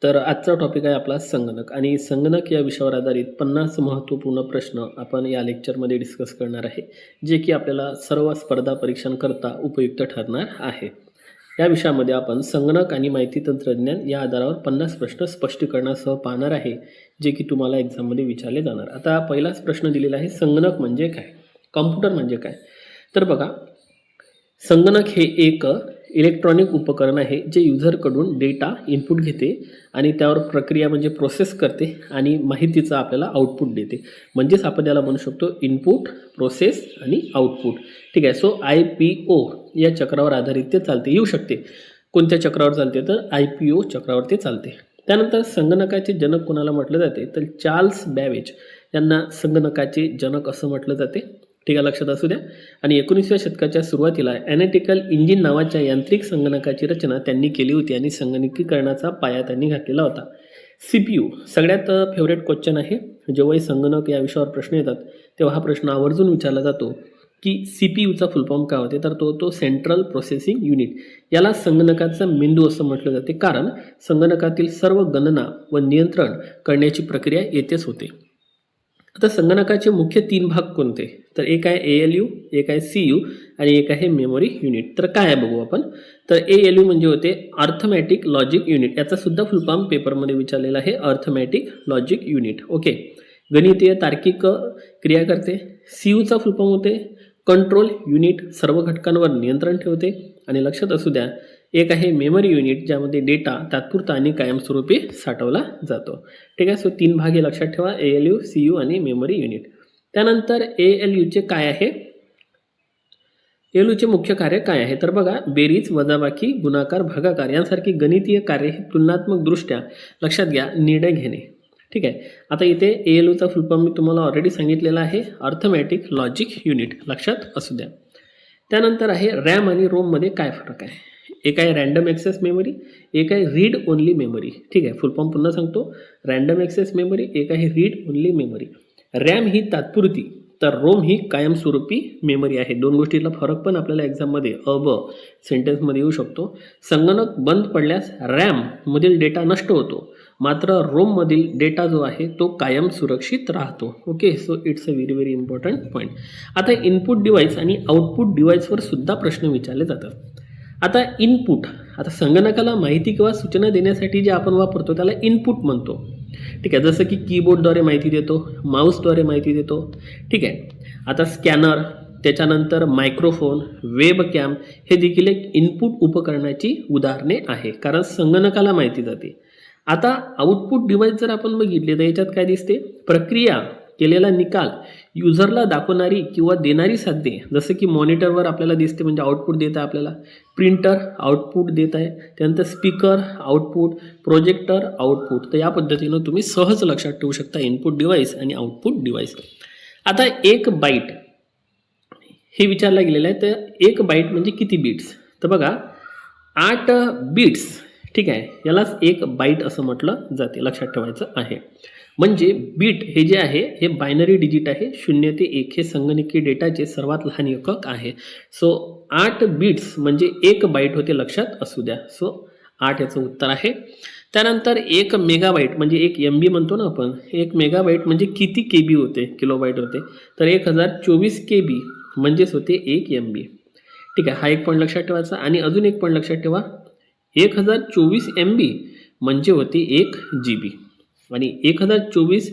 तर आजचा टॉपिक आहे आपला संगणक आणि संगणक या विषयावर आधारित 50 महत्त्वपूर्ण प्रश्न आपण या लेक्चरमध्ये डिस्कस करणार आहे, जे की आपल्याला सर्व स्पर्धा परीक्षांकरता उपयुक्त ठरणार आहे. या विषयामध्ये आपण संगणक आणि माहिती तंत्रज्ञान या आधारावर 50 प्रश्न स्पष्टीकरणासह पाहणार आहे, जे की तुम्हाला एक्झाममध्ये विचारले जाणार. आता पहिलाच प्रश्न दिलेला आहे, संगणक म्हणजे काय? कॉम्प्युटर म्हणजे काय? तर बघा, संगणक हे एक इलेक्ट्रॉनिक उपकरण आहे जे युजरकडून डेटा इनपुट घेते आणि त्यावर प्रक्रिया म्हणजे प्रोसेस करते आणि माहितीचं आपल्याला आउटपुट देते. म्हणजेच आपण त्याला म्हणू शकतो इनपुट, प्रोसेस आणि आउटपुट. ठीक आहे. सो IPO या चक्रावर आधारित ते चालते. येऊ शकते कोणत्या चक्रावर चालते, तर IPO चक्रावर ते चालते. त्यानंतर संगणकाचे जनक कोणाला म्हटलं जाते, तर चार्ल्स बॅबेज यांना संगणकाचे जनक असं म्हटलं जाते. ठीक आहे, लक्षात असू द्या. आणि 19व्या शतकाच्या सुरुवातीला ॲनालिटिकल इंजिन नावाच्या यांत्रिक संगणकाची रचना त्यांनी केली होती आणि संगणकीकरणाचा पाया त्यांनी घातलेला होता. CPU सगळ्यात फेवरेट क्वेश्चन आहे. जेव्हाही संगणक या विषयावर प्रश्न येतात तेव्हा हा प्रश्न आवर्जून विचारला जातो की CPUचा फुल फॉर्म काय होते, तर तो सेंट्रल प्रोसेसिंग युनिट. याला संगणकाचा मेंदू असं म्हटलं जाते, कारण संगणकातील सर्व गणना व नियंत्रण करण्याची प्रक्रिया येथेच होते. आता संगणकाचे मुख्य 3 भाग कोणते, तर एक आहे ALU, एक आहे CU आणि एक आहे मेमरी युनिट. तर काय आहे बघू आपण. तर ALU म्हणजे होते अर्थमॅटिक लॉजिक युनिट. याचा सुद्धा फुल फॉर्म पेपरमध्ये विचारलेला आहे, अर्थमॅटिक लॉजिक युनिट. ओके, गणितीय तार्किक क्रिया करते. CUचा फुल फॉर्म होते कंट्रोल युनिट, सर्व घटकांवर नियंत्रण ठेवते. आणि लक्षात असू द्या, एक आहे मेमरी युनिट, ज्यामध्ये डेटा तात्पुरता आणि कायमस्वरूपी साठवला जातो. ठीक आहे. सो 3 भाग हे लक्षात ठेवा, ALU, CU आणि मेमरी युनिट. त्यानंतर ALUचे काय आहे, ALUचे मुख्य कार्य काय आहे, तर बघा, बेरीज, वजाबाकी, गुणाकार, भागाकार यांसारखी गणितीय कार्य हे तुलनात्मक दृष्ट्या लक्षात घ्या, निर्णय घेणे. ठीक आहे. आता इथे ALUचा फुल फॉर्म मी तुम्हाला ऑलरेडी सांगितलेला आहे, अर्थमॅटिक लॉजिक युनिट, लक्षात असू द्या. त्यानंतर आहे रॅम आणि रोममध्ये काय फरक आहे. एक आहे रँडम ॲक्सेस मेमरी, एक आहे रीड ओनली मेमरी. ठीक आहे, फुल फॉर्म पुन्हा सांगतो, रँडम ॲक्सेस मेमरी, एक आहे रीड ओनली मेमरी. रॅम ही तात्पुरती, तर रोम ही कायमस्वरूपी मेमरी आहे. दोन गोष्टीला फरक पण आपल्याला एक्झाममध्ये सेंटेन्समध्ये येऊ शकतो. संगणक बंद पडल्यास रॅममधील डेटा नष्ट होतो, मात्र रोममधील डेटा जो आहे तो कायम सुरक्षित राहतो. Okay, so it's a very very important point. आता इनपुट डिव्हाइस आणि आउटपुट डिव्हाइसवर सुद्धा प्रश्न विचारले जातात. आता इनपुट, आता संगणकाला माहिती किंवा सूचना देण्यासाठी जे आपण वापरतो त्याला इनपुट म्हणतो. ठीक आहे, जसं की कीबोर्डद्वारे माहिती देतो, माऊसद्वारे माहिती देतो. ठीक आहे. आता स्कॅनर, त्याच्यानंतर मायक्रोफोन, वेबकॅम हे देखील एक इनपुट उपकरणाची उदाहरणे आहे, कारण संगणकाला माहिती जाते. आता आउटपुट डिव्हाइस जर आपण बघितले तर याच्यात काय दिसते, प्रक्रिया केलेला निकाल युजरला दाखवणारी किंवा देणारी साधने, जसं की मॉनिटरवर आपल्याला दिसते म्हणजे आउटपुट देत आहे आपल्याला, प्रिंटर आउटपुट देत आहे, त्यानंतर स्पीकर आउटपुट, प्रोजेक्टर आउटपुट. तर या पद्धतीनं तुम्ही सहज लक्षात ठेवू शकता इनपुट डिव्हाइस आणि आउटपुट डिव्हाइस. आता एक बाईट हे विचारलं गेलेलं आहे, तर एक बाईट म्हणजे किती बीट्स, तर बघा 8 बीट्स. ठीक आहे, यालाच एक बाईट असं म्हटलं जाते, लक्षात ठेवायचं आहे. म्हणजे बीट हे जे आहे हे बायनरी डिजिट आहे, 0 ते 1 हे संगणकीय डेटाचे सर्वात लहान एकक आहे. सो 8 बीट्स म्हणजे एक बाईट होते, लक्षात असू द्या. सो 8 याचं उत्तर आहे. त्यानंतर 1 मेगाबाईट म्हणजे 1 MB म्हणतो ना आपण, 1 मेगाबाईट म्हणजे किती KB होते, किलोबाईट होते, तर 1024 KB म्हणजेच होते 1 MB. ठीक आहे, हा एक पॉईंट लक्षात ठेवायचा. आणि अजून एक पॉईंट लक्षात ठेवा, 1024 MB म्हणजे होते 1 GB आणि 1024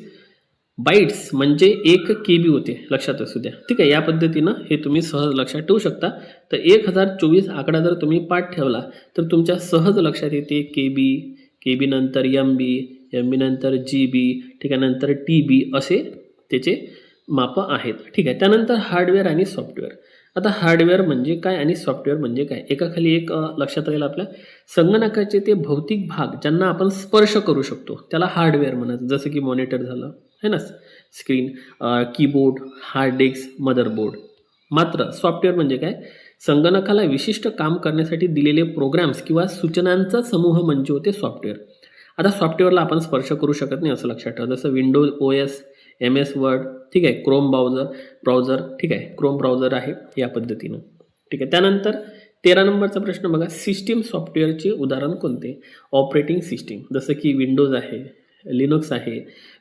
बाईट्स म्हणजे 1 KB होते, लक्षात असू द्या. ठीक आहे, या पद्धतीनं हे तुम्ही सहज लक्षात ठेवू शकता. तर 1024 आकडा जर तुम्ही पाठ ठेवला तर तुमच्या सहज लक्षात येते KB नंतर MB नंतर GB, ठीक आहे, नंतर TB असे त्याचे माप आहेत. ठीक आहे. त्यानंतर हार्डवेअर आणि सॉफ्टवेअर. आता हार्डवेअर म्हणजे काय आणि सॉफ्टवेअर म्हणजे काय, एकाखाली एक लक्षात राहील आपल्या. संगणकाचे ते भौतिक भाग ज्यांना आपण स्पर्श करू शकतो त्याला हार्डवेअर म्हणायचं, जसं की मॉनिटर झालं है ना, screen, keyboard, hard disk, motherboard. मात्र सॉफ्टवेअर म्हणजे काय, संगणकाला विशिष्ट काम करण्यासाठी दिलेले प्रोग्राम्स किंवा सूचनांचा समूह म्हणजे होते सॉफ्टवेअर. आता सॉफ्टवेअरला आपण स्पर्श करू शकत नाही असं लक्षात ठेवा, जसं विंडोज OS, MS वर्ड, ठीक आहे, क्रोम ब्राउझर, ठीक आहे, क्रोम ब्राउझर आहे या पद्धतीनं. ठीक आहे. त्यानंतर 13 नंबरचा प्रश्न बघा, सिस्टीम सॉफ्टवेअरचे उदाहरण कोणते? ऑपरेटिंग सिस्टीम, जसं की विंडोज आहे, लिनक्स आहे,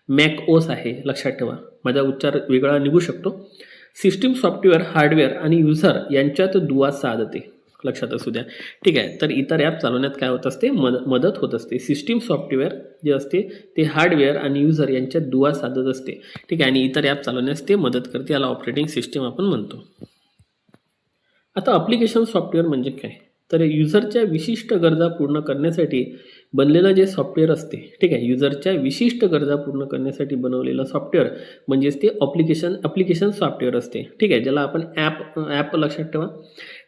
मॅक ओस आहे. लक्षात ठेवा, माझा उच्चार वेगळा निघू शकतो. सिस्टीम सॉफ्टवेअर हार्डवेअर आणि युजर यांच्यात दुवा साधते. लक्षात असू द्या. ठीक आहे, तर इतर ॲप चालवण्यात काय होत असते? मदत होत असते. सिस्टीम सॉफ्टवेअर जे असते ते हार्डवेअर आणि युजर यांच्यात दुवा साधत असते. ठीक आहे, आणि इतर ॲप चालवण्यास ते मदत करते. याला ऑपरेटिंग सिस्टीम आपण म्हणतो. आता ॲप्लिकेशन सॉफ्टवेअर म्हणजे काय? तर युजरच्या विशिष्ट गरजा पूर्ण करण्यासाठी बनलेलं जे सॉफ्टवेअर असते, ठीक आहे, युजरच्या विशिष्ट गरजा पूर्ण करण्यासाठी बनवलेलं सॉफ्टवेअर म्हणजेच ते ॲप्लिकेशन सॉफ्टवेअर असते. ठीक आहे, ज्याला आपण ॲप लक्षात ठेवा.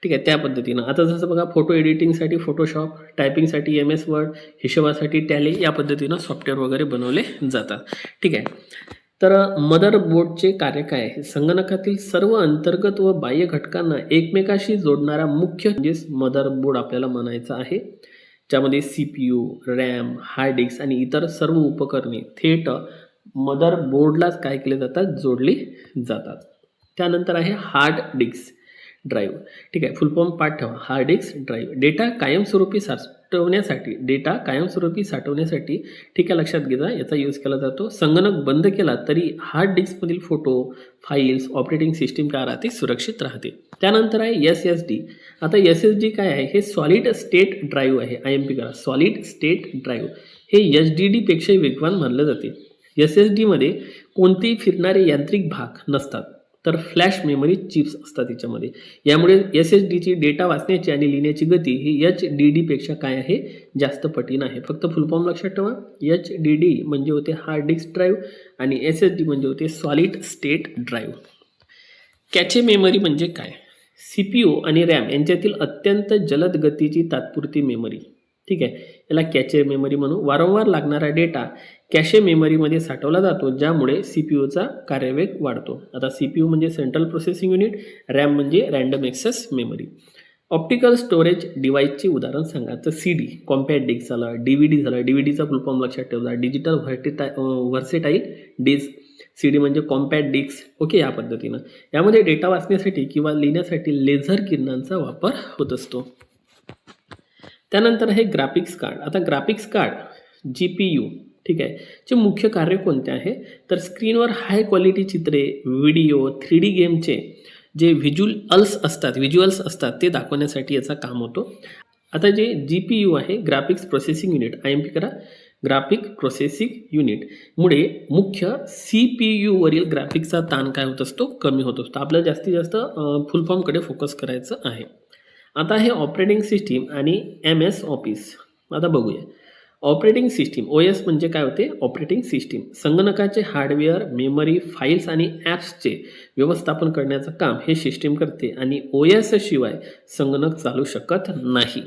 ठीक आहे, त्या पद्धतीनं आता जसं बघा, फोटो एडिटिंगसाठी फोटोशॉप, टायपिंगसाठी MS वर्ड, हिशोबासाठी टॅली, या पद्धतीनं सॉफ्टवेअर वगैरे बनवले जातात. ठीक आहे, तर मदरबोर्डचे कार्य काय आहे? संगणकातील सर्व अंतर्गत व बाह्य घटकांना एकमेकाशी जोडणारा मुख्य म्हणजेच मदरबोर्ड आपल्याला म्हणायचं आहे, ज्यामध्ये CPU, रॅम, हार्ड डिस्क आणि इतर सर्व उपकरणे थेट मदरबोर्डलाच काय केले जातात? जोडली जातात. त्यानंतर आहे हार्ड डिस्क ड्राईव्ह. ठीक आहे, फुल फॉर्म पाठ ठेवा. हार्ड डिस्क ड्राईव्ह डेटा कायमस्वरूपी साठवण्यासाठी ठीक आहे, लक्षात घ्या, याचा यूज केला जातो. संगणक बंद केला तरी हार्ड डिस्कमधील फोटो, फाईल्स, ऑपरेटिंग सिस्टीम काय राहते? सुरक्षित राहते. त्यानंतर आहे SSD. आता SSD काय आहे? हे सॉलिड स्टेट ड्राईव्ह आहे. IMP करा, सॉलिड स्टेट ड्राईव्ह हे SSD पेक्षा वेगवान मानले जाते. SSD मध्ये कोणतेही फिरणारे यांत्रिक भाग नसतात, तर फ्लॅश मेमरी चिप्स असतात त्याच्यामध्ये. यामुळे SSDची डेटा वाचण्याची आणि लिहिण्याची गती ही HDD पेक्षा काय आहे? जास्त पटीनं आहे. फक्त फुल फॉर्म लक्षात ठेवा. HDD म्हणजे होते हार्ड डिस्क ड्राईव्ह आणि SSD म्हणजे होते सॉलिड स्टेट ड्राईव्ह. कॅचे मेमरी म्हणजे काय? CPU आणि रॅम यांच्यातील अत्यंत जलद गतीची तात्पुरती मेमरी. ठीक आहे, याला कॅचे मेमरी म्हणू. वारंवार लागणारा डेटा कॅशे मेमरीमध्ये साठवला जातो, ज्यामुळे CPUचा कार्यवेग वाढतो. आता CPU म्हणजे सेंट्रल प्रोसेसिंग युनिट, रॅम म्हणजे random access memory. Optical storage डिव्हाइसचे उदाहरण सांगा. तर CD, कॉम्पॅक्ट डिस्क झाला, DVD झाला. DVDचा फुल फॉर्म लक्षात ठेवला, डिजिटल व्हर्सेटाईल डिस्क. CD म्हणजे कॉम्पॅक्ट डिस्क. ओके, या पद्धतीनं यामध्ये डेटा वाचण्यासाठी किंवा लिहिण्यासाठी लेझर किरणांचा वापर होत असतो. त्यानंतर आहे ग्राफिक्स कार्ड. आता ग्राफिक्स कार्ड GPU, ठीक आहे, चे मुख्य कार्य कोणते आहे? तर स्क्रीनवर हाय क्वालिटी चित्रे, व्हिडिओ, 3D गेमचे जे व्हिज्युअल्स असतात ते दाखवण्यासाठी याचा काम होतो. आता जे GPU आहे, ग्राफिक्स प्रोसेसिंग युनिट, IMP करा, ग्राफिक प्रोसेसिंग युनिट मुळे मुख्य CPU वरील ग्राफिक्सचा ताण काय होत असतो? कमी होत असतो. आपल्याला जास्तीत जास्त फुल फॉर्मकडे फोकस करायचं आहे. आता हे ऑपरेटिंग सिस्टीम आणि MS ऑफिस. आता बघूया. ऑपरेटिंग सिस्टीम, OS म्हणजे काय होते? ऑपरेटिंग सिस्टीम संगणकाचे हार्डवेअर, मेमरी, फाईल्स आणि ॲप्सचे व्यवस्थापन करण्याचं काम हे सिस्टीम करते आणि OS शिवाय संगणक चालू शकत नाही.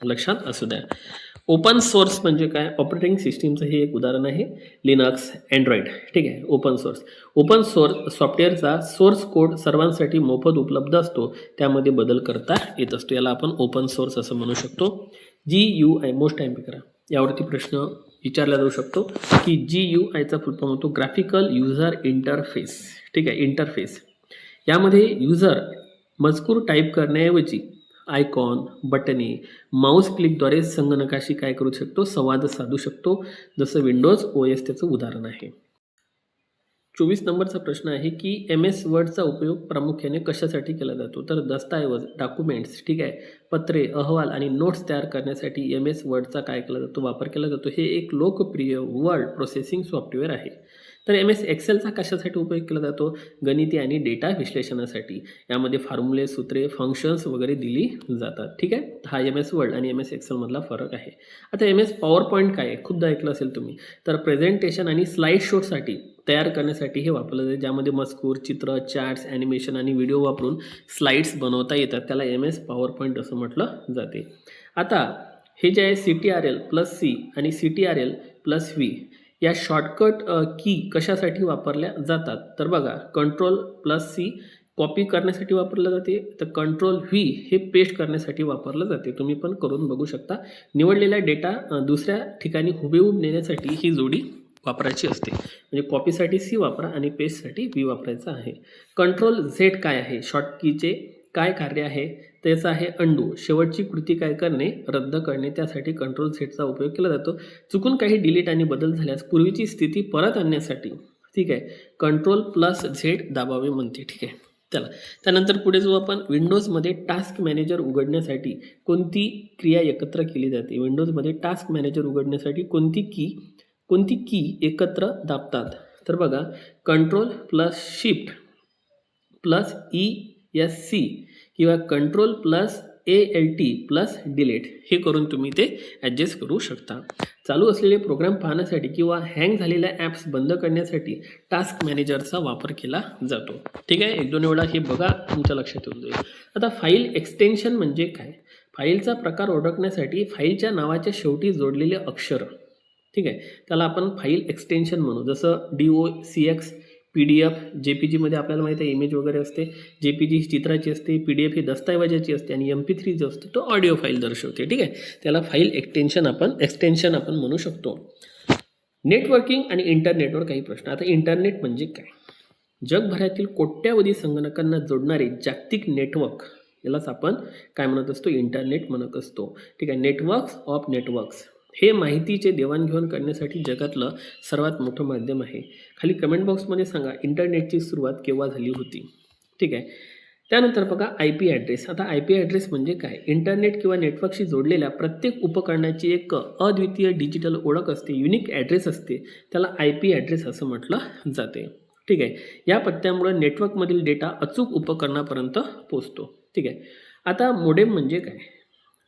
लक्षात असू द्या. ओपन सोर्स म्हणजे काय? ऑपरेटिंग सिस्टीमचं हे एक उदाहरण आहे, लिनक्स, अँड्रॉइड. ठीक आहे, ओपन सोर्स सॉफ्टवेअरचा सोर्स कोड सर्वांसाठी मोफत उपलब्ध असतो, त्यामध्ये बदल करता येत असतो. याला आपण ओपन सोर्स असं म्हणू शकतो. GUI, मोस्ट IMP करा, यावरती प्रश्न विचारला जाऊ शकतो की GUIचा फुल फॉर्म होतो ग्राफिकल युजर इंटरफेस. ठीक आहे, इंटरफेस. यामध्ये युजर मजकूर टाईप करण्याऐवजी आयकॉन, बटने, माऊस क्लिकद्वारे संगणकाशी काय करू शकतो? संवाद साधू शकतो, जसं विंडोज OS त्याचं उदाहरण आहे. 24 नंबरचा प्रश्न आहे की MS वर्डचा उपयोग प्रामुख्याने कशासाठी केला जातो? तर दस्तऐवज, डॉक्युमेंट्स, ठीक आहे, पत्रे, अहवाल आणि नोट्स तयार करण्यासाठी MS वर्डचा काय केला जातो? वापर केला जातो. हे एक लोकप्रिय वर्ड प्रोसेसिंग सॉफ्टवेअर आहे. तर MS एक्सेलचा कशासाठी उपयोग केला जातो? गणिती आणि डेटा विश्लेषणासाठी. यामध्ये फॉर्म्युले, सूत्रे, फंक्शन्स वगैरे दिली जातात. ठीक आहे, हा MS वर्ड आणि MS एक्सेलमधला फरक आहे. आता MS पॉवर पॉईंट काय आहे? खुद्द ऐकलं असेल तुम्ही. तर प्रेझेंटेशन आणि स्लाईड शोसाठी तयार करण्यासाठी हे वापरलं जाते, ज्यामध्ये मजकूर, चित्र, चार्ट्स, ॲनिमेशन आणि व्हिडिओ वापरून स्लाइड्स बनवता येतात. त्याला MS पॉवर पॉईंट असं म्हटलं जाते. आता हे जे आहे CTRL+C आणि CTRL+V या शॉर्टकट की कशासाठी वापरल्या जातात? तर बघा, Ctrl+C कॉपी करण्यासाठी वापरलं जाते, तर Ctrl+V हे पेस्ट करण्यासाठी वापरलं जाते. तुम्ही पण करून बघू शकता. निवडलेला डेटा दुसऱ्या ठिकाणी हुबेहूब नेण्यासाठी ही जोडी वापरायची असते. म्हणजे कॉपीसाठी C वापरा आणि पेस्टसाठी V वापरायचा आहे. Ctrl+Z काय आहे? शॉर्टकीचे काय कार्य आहे? त्याचा आहे अंडू. शेवटची कृती काय करणे, रद्द करणे. त्यासाठी कंट्रोल सेटचा उपयोग केला जातो. चुकून काही डिलीट आणि बदल झाल्यास पूर्वीची स्थिती परत आणण्यासाठी ठीक आहे कंट्रोल प्लस झेड दाबावे म्हणते. ठीक आहे, चला त्यानंतर पुढे जो आपण विंडोजमध्ये टास्क मॅनेजर उघडण्यासाठी कोणती क्रिया एकत्र केली जाते. विंडोजमध्ये टास्क मॅनेजर उघडण्यासाठी कोणती की एकत्र दाबतात. तर बघा, control plus shift plus ESC किंवा control plus ALT plus delete हे करून तुम्ही ते ॲडजस्ट करू शकता. चालू असलेले प्रोग्राम पाहण्यासाठी किंवा हँग झालेल्या ॲप्स बंद करण्यासाठी टास्क मॅनेजरचा वापर केला जातो. ठीक आहे, 1-2 वेळा हे बघा, तुमच्या लक्षात येऊन जाईल. आता फाईल एक्सटेन्शन म्हणजे काय. फाईलचा प्रकार ओळखण्यासाठी फाईलच्या नावाच्या शेवटी जोडलेले अक्षर ठीक आहे त्याला आपण फाईल एक्सटेन्शन म्हणू. जसं DOCX, PDF, JPGमध्ये आपल्याला माहिती आहे इमेज वगैरे असते, JPG ही चित्राची असते, PDF ही दस्तऐवजाची असते आणि MP3 जो असतो तो ऑडिओ फाईल दर्शवते. ठीक आहे, त्याला फाईल एक्सटेन्शन आपण म्हणू शकतो. नेटवर्किंग आणि इंटरनेटवर काही प्रश्न. आता इंटरनेट म्हणजे काय. जगभरातील कोट्यावधी संगणकांना जोडणारे जागतिक नेटवर्क यालाच आपण काय म्हणत असतो, इंटरनेट म्हणत असतो. ठीक आहे, नेटवर्क्स ऑफ नेटवर्क्स हे माहितीचे देवाणघेवाण करण्यासाठी जगातलं सर्वात मोठं माध्यम आहे. खाली कमेंट बॉक्समध्ये सांगा इंटरनेटची सुरुवात केव्हा झाली होती. ठीक आहे, त्यानंतर बघा IP ॲड्रेस. आता IP ॲड्रेस म्हणजे काय. इंटरनेट किंवा नेटवर्कशी जोडलेल्या प्रत्येक उपकरणाची एक अद्वितीय डिजिटल ओळख असते, युनिक ॲड्रेस असते, त्याला IP ॲड्रेस असं म्हटलं जाते. ठीक आहे, या पत्त्यामुळे नेटवर्कमधील डेटा अचूक उपकरणापर्यंत पोहोचतो. ठीक आहे, आता मोडेम म्हणजे काय.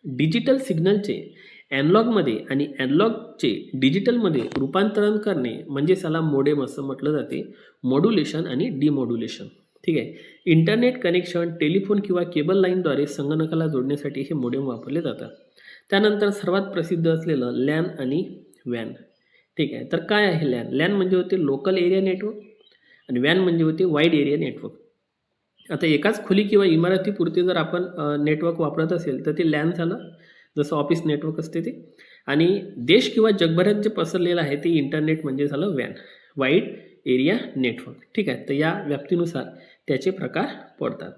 डिजिटल सिग्नलचे ॲनलॉगमध्ये आणि ॲनलॉगचे डिजिटलमध्ये रूपांतरण करणे म्हणजे त्याला मोडेम असं म्हटलं जाते. मॉड्युलेशन आणि डिमॉड्युलेशन. ठीक आहे, इंटरनेट कनेक्शन टेलिफोन किंवा केबल लाईनद्वारे संगणकाला जोडण्यासाठी हे मोडेम वापरले जातात. त्यानंतर सर्वात प्रसिद्ध असलेलं लॅन आणि वॅन. ठीक आहे, तर काय आहे लॅन. लॅन म्हणजे होते लोकल एरिया नेटवर्क आणि वॅन म्हणजे होते वाईड एरिया नेटवर्क. आता एकाच खोली किंवा इमारतीपुरते जर आपण नेटवर्क वापरत असेल तर ते लॅन झालं, जसं ऑफिस नेटवर्क असते ते. आणि देश किंवा जगभरात जे पसरलेलं आहे ते इंटरनेट म्हणजे झालं वॅन, वाईड एरिया नेटवर्क. ठीक आहे, तर या व्याप्तीनुसार त्याचे प्रकार पडतात.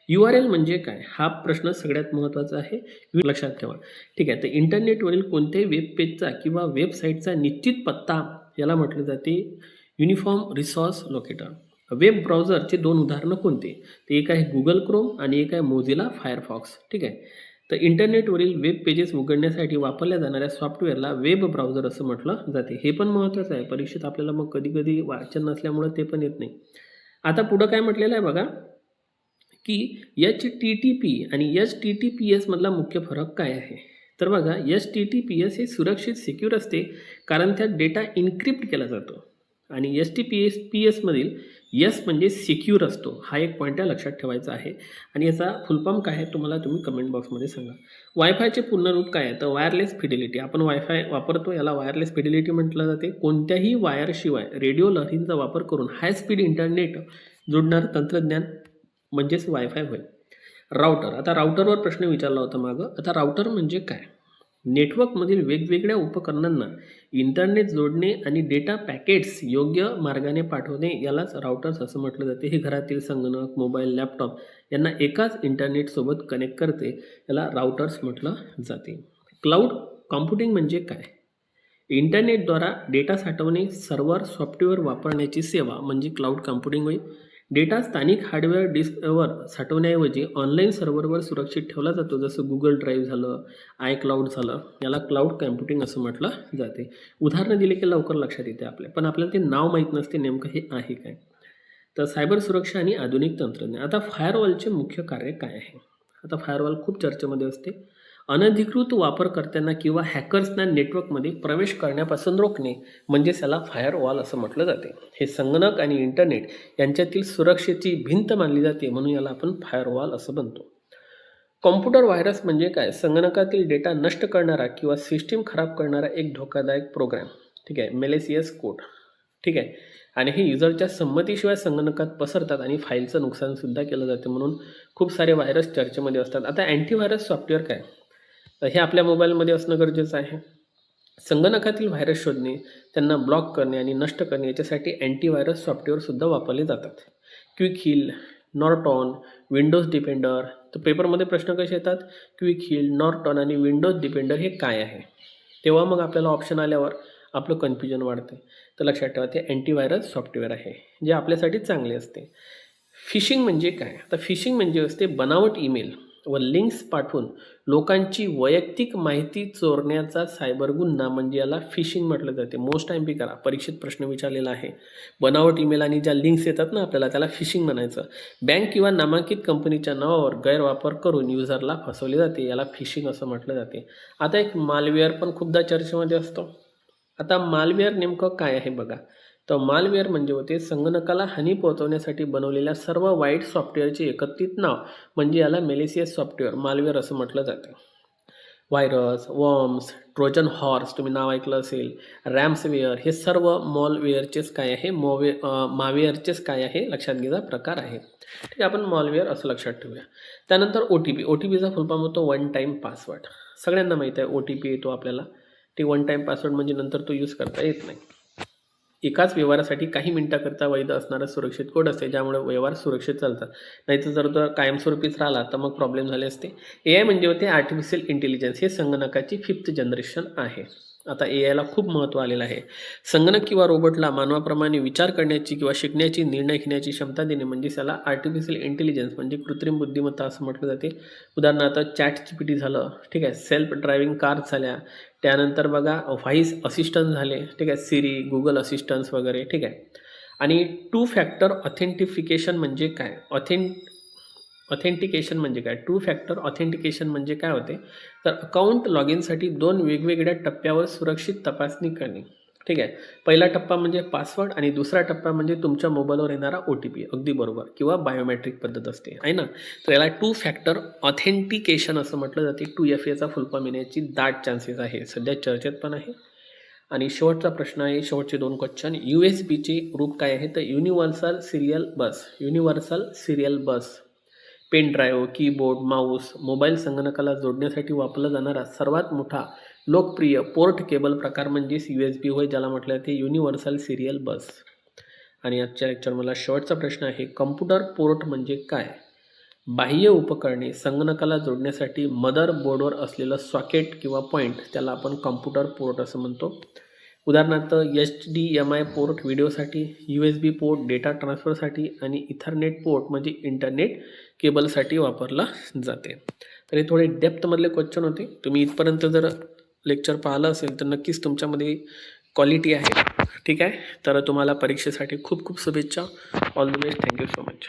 URL म्हणजे काय, हा प्रश्न सगळ्यात महत्त्वाचा आहे, लक्षात ठेवा. ठीक आहे, तर इंटरनेटवरील कोणत्याही वेब पेजचा किंवा वेबसाईटचा निश्चित पत्ता याला म्हटलं जाते युनिफॉर्म रिसोर्स लोकेटर. वेब ब्राउझरचे 2 उदाहरणं कोणते, ते एक आहे गुगल क्रोम आणि एक आहे मोझिला फायरफॉक्स. ठीक आहे, तर इंटरनेटवरील वेब पेजेस उघडण्यासाठी वापरल्या जाणाऱ्या सॉफ्टवेअरला वेब ब्राउझर असं म्हटलं जाते. हे पण महत्त्वाचं आहे, परीक्षेत आपल्याला मग कधी कधी वाचन नसल्यामुळं ते पण येत नाही. आता पुढं काय म्हटलेलं आहे बघा, की HTTP आणि HTTPS मधला मुख्य फरक काय आहे. तर बघा, HTTPS हे सुरक्षित सिक्युअर असते कारण त्यात डेटा इन्क्रिप्ट केला जातो आणि HTTPS मधील यस म्हणजे सिक्युअर असतो. हा एक पॉईंट लक्षात ठेवायचा आहे आणि याचा फुलफॉर्म काय आहे तुम्हाला तुम्ही कमेंट बॉक्समध्ये सांगा. वायफायचे पूर्ण रूप काय आहे, तर वायरलेस फिडिलिटी. आपण वायफाय वापरतो याला वायरलेस फिडिलिटी म्हटलं जाते. कोणत्याही वायरशिवाय रेडिओ लहरींचा वापर करून हाय स्पीड इंटरनेट जोडणारं तंत्रज्ञान म्हणजेच वायफाय होय. राउटर. आता राउटरवर प्रश्न विचारला होता मागं. आता राउटर म्हणजे काय. नेटवर्कमधील वेगवेगळ्या उपकरणांना इंटरनेट जोडणे आणि डेटा पॅकेट्स योग्य मार्गाने पाठवणे यालाच राउटर्स असं म्हटलं जाते. हे घरातील संगणक, मोबाईल, लॅपटॉप यांना एकाच इंटरनेटसोबत कनेक्ट करते, याला राउटर्स म्हटलं जाते. क्लाउड कॉम्प्युटिंग म्हणजे काय. इंटरनेटद्वारा डेटा साठवणे, सर्व्हर सॉफ्टवेअर वापरण्याची सेवा म्हणजे क्लाउड कॉम्प्युटिंग होईल. डेटा स्थानिक हार्डवेअर डिस्कवर साठवण्याऐवजी ऑनलाईन सर्व्हरवर सुरक्षित ठेवला जातो, जसं गुगल ड्राईव्ह झालं, iCloud झालं, याला क्लाउड कॉम्प्युटिंग असं म्हटलं जाते. उदाहरणं दिले की लवकर लक्षात येते आपल्या, पण आपल्याला ते नाव माहीत नसते नेमकं हे आहे काय. तर सायबर सुरक्षा आणि आधुनिक तंत्रज्ञान. आता फायरवॉलचे मुख्य कार्य काय आहे. आता फायरवॉल खूप चर्चेमध्ये असते. अनधिकृत वापरकर्त्यांना किंवा हॅकर्सना नेटवर्कमध्ये प्रवेश करण्यापासून रोखणे म्हणजे त्याला फायरवॉल असं म्हटलं जाते. हे संगणक आणि इंटरनेट यांच्यातील सुरक्षेची भिंत मानली जाते, म्हणून याला आपण फायरवॉल असं म्हणतो. कॉम्प्युटर व्हायरस म्हणजे काय. संगणकातील डेटा नष्ट करणारा किंवा सिस्टीम खराब करणारा एक धोकादायक प्रोग्राम. ठीक आहे, मेलेसियस कोड. ठीक आहे, आणि हे युजरच्या संमतीशिवाय संगणकात पसरतात आणि फाईलचं नुकसानसुद्धा केलं जाते, म्हणून खूप सारे व्हायरस चर्चेमध्ये असतात. आता अँटीव्हायरस सॉफ्टवेअर काय, तर हे आपल्या मोबाईलमध्ये असणं गरजेचं आहे. संगणकातील व्हायरस शोधणे, त्यांना ब्लॉक करणे आणि नष्ट करणे याच्यासाठी अँटीव्हायरस सॉफ्टवेअरसुद्धा वापरले जातात. Quick Heal, Norton, Windows Defender. तर पेपरमध्ये प्रश्न कसे येतात, क्विक हिल, नॉर्टॉन आणि विंडोज डिपेंडर हे काय आहे. तेव्हा मग आपल्याला ऑप्शन आल्यावर आपलं कन्फ्युजन वाढते. तर लक्षात ठेवा ते अँटीव्हायरस सॉफ्टवेअर आहे जे आपल्यासाठी चांगले असते. फिशिंग म्हणजे काय, आता फिशिंग म्हणजे असते बनावट ईमेल व लिंक्स पाठवून लोकांची वैयक्तिक माहिती चोरण्याचा सायबर गुन्हा म्हणजे याला फिशिंग म्हटलं जाते. मोस्ट टाइम बी करा, परीक्षेत प्रश्न विचारलेला आहे. बनावट ईमेल आणि ज्या लिंक्स येतात ना आपल्याला त्याला फिशिंग म्हणायचं. बँक किंवा नामांकित कंपनीच्या नावावर गैरवापर करून युजरला फसवले जाते, याला फिशिंग असं म्हटलं जाते. आता एक मालवेअर पण खूपदा चर्चेमध्ये असतो. आता मालवेअर नेमकं काय आहे बघा. तर मालवेअर म्हणजे होते संगणकाला हानी पोहोचवण्यासाठी बनवलेल्या सर्व वाईट सॉफ्टवेअरचे एकत्रित नाव म्हणजे याला मेलिशियस सॉफ्टवेअर मालवेअर असं म्हटलं जातं. व्हायरस, वॉर्म्स, ट्रोजन हॉर्स तुम्ही नाव ऐकलं असेल, रॅम्सवेअर हे सर्व मॉलवेअरचेच काय आहे, मावेअरचेच काय आहे लक्षात घ्यायचा प्रकार आहे. ठीक आहे, आपण मॉलवेअर असं लक्षात ठेवूया. त्यानंतर ओ टी पीचा फुल फॉर्म होतो वन टाईम पासवर्ड. सगळ्यांना माहीत आहे ओ टी पी येतो आपल्याला. ते वन टाईम पासवर्ड म्हणजे नंतर तो यूज करता येत नाही. एकाच व्यवहारासाठी काही मिनिटाकरता वैध असणारा सुरक्षित कोड असते ज्यामुळे व्यवहार सुरक्षित चालतात. नाहीतर जर तो कायमस्वरूपीच राहिला तर मग प्रॉब्लेम झाले असते. AI म्हणजे होते आर्टिफिशियल इंटेलिजन्स. हे संगणकाची 5th जनरेशन आहे. आता AIला खूप महत्त्व आलेलं आहे. संगणक किंवा रोबोटला मानवाप्रमाणे विचार करण्याची किंवा शिकण्याची, निर्णय घेण्याची क्षमता देणे म्हणजे त्याला आर्टिफिशियल इंटेलिजन्स म्हणजे कृत्रिम बुद्धिमत्ता असं म्हटलं जाते. उदाहरणार्थ ChatGPT झालं, ठीक आहे, सेल्फ ड्रायव्हिंग कार्स झाल्या, त्यानंतर बघा व्हॉइस असिस्टंट झाले, ठीक आहे, सिरी, गुगल असिस्टंट्स वगैरे, ठीक आहे. आणि टू फॅक्टर ऑथेंटिफिकेशन म्हणजे काय, ऑथेंटिकेशन म्हणजे काय, टू फॅक्टर ऑथेंटिकेशन म्हणजे काय होते, तर अकाउंट लॉग इनसाठी 2 वेगवेगळ्या टप्प्यावर सुरक्षित तपासणी करणे. ठीक आहे, पहिला टप्पा म्हणजे पासवर्ड आणि दुसरा टप्पा म्हणजे तुमच्या मोबाईलवर येणारा OTP. अगदी बरोबर, किंवा बायोमेट्रिक पद्धत असते आहे ना. तर याला टू फॅक्टर ऑथेंटिकेशन असं म्हटलं जाते. 2FA चा फुल फॉर्म येण्याची दाट चान्सेस आहे, सध्या चर्चेत पण आहे. आणि शेवटचा प्रश्न आहे, शेवटचे 2 क्वेश्चन. USB रूप काय आहे, तर universal serial bus. Pen drive, keyboard, mouse, mobile संगणकाला जोडण्यासाठी वापरला जाणारा सर्वात मोठा लोकप्रिय पोर्ट केबल प्रकार म्हणजेच USB होय, ज्याला म्हटलं जाते युनिव्हर्सल सिरियल बस. आणि आजच्या लेक्चरमधला शेवटचा प्रश्न आहे, कम्प्युटर पोर्ट म्हणजे काय. बाह्य उपकरणे संगणकाला जोडण्यासाठी मदर बोर्डवर असलेलं सॉकेट किंवा पॉईंट त्याला आपण कम्प्युटर पोर्ट असं म्हणतो. उदाहरणार्थ HDMI पोर्ट व्हिडिओसाठी, USB पोर्ट डेटा ट्रान्सफरसाठी आणि इथरनेट पोर्ट म्हणजे इंटरनेट केबलसाठी वापरला जाते. तर हे थोडे डेप्थमधले क्वेश्चन होते. तुम्ही इथपर्यंत जर लेक्चर पाहिलं असेल तर नक्कीच तुमच्यामध्ये क्वालिटी आहे. ठीक आहे, तर तुम्हाला परीक्षेसाठी खूप खूप शुभेच्छा. All the best. Thank you so much.